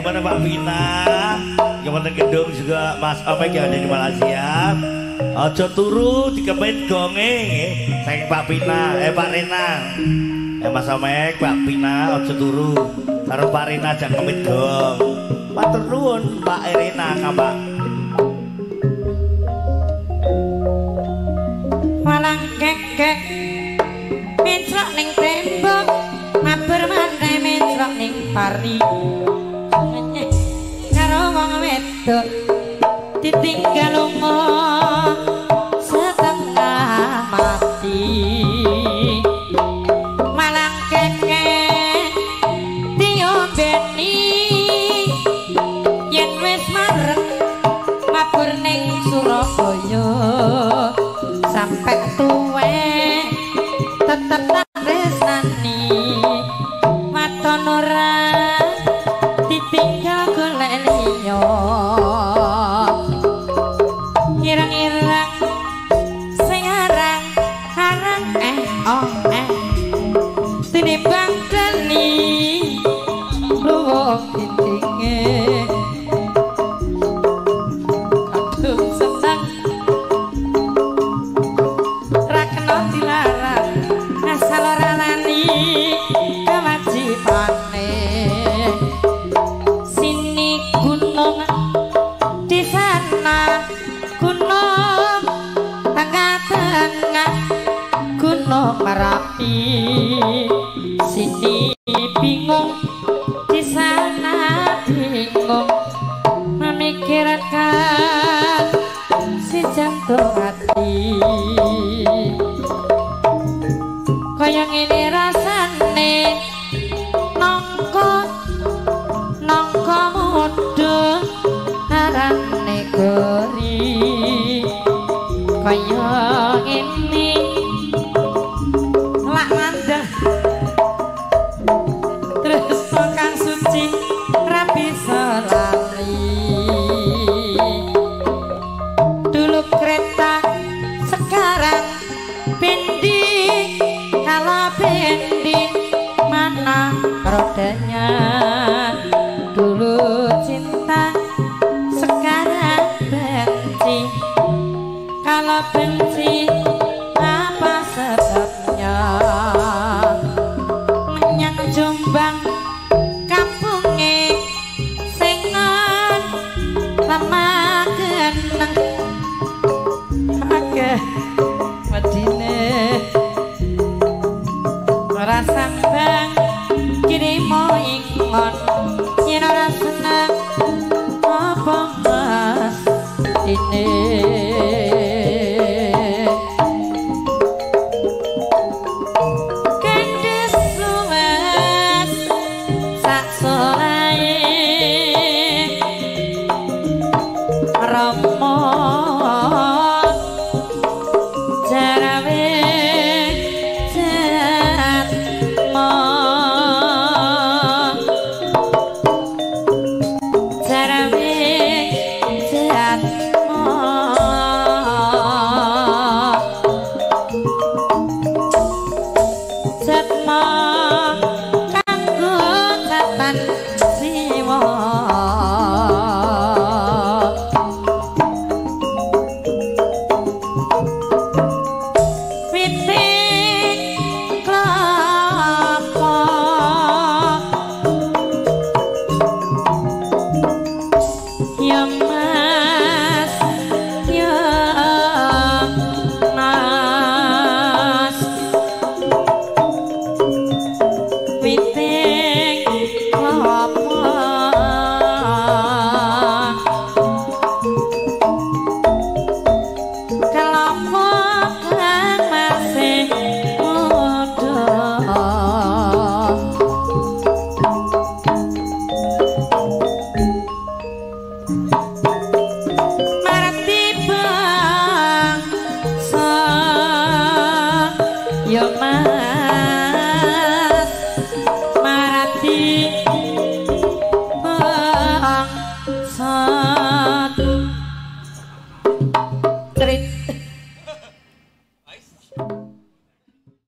gimana Pak Vina? Gimana Gedung juga Mas Opek yang ada di Malaysia? Ojo turu dikepit gonge saking Pak Vina, Pak Rena. Mas Opek, Pak Vina ojo turu. Karo Pak Rena jangan kepit gong. Matur nuwun Pak Rena Kambak. Walang kekek mencrok ning tembok, mabur mantai mencrok ning pari. Karo wong wedok ditinggal lunga setengah mati. Walang kekek diombeni yen wis mareng mabur ning Surabaya. Sampai tuwe tetep tak tresnani waton ora ditinggal golek liya ireng-ireng sing arang tinimbang dani luwung titinge kadung seneng asal ora lali kewajibane sini gunung di sana gunung tengah-tengah gunung Merapi sini bingung di sana bingung memikirkan si jantung hati. Kaya ngene rasane nangka mudhun arane gori kaya ngene lak mandeg terus kang suci ra bisa lali dulu kereta sekarang bendi kalau bendi mana rodanya dulu cinta sekarang benci kalau benci apa sebabnya menyang Jombang kampunge sengon lemah geneng agak medine ora sambang kiri mau ingon yen ora seneng apa mas ini kendes luwes sak solae romo jarawe Yo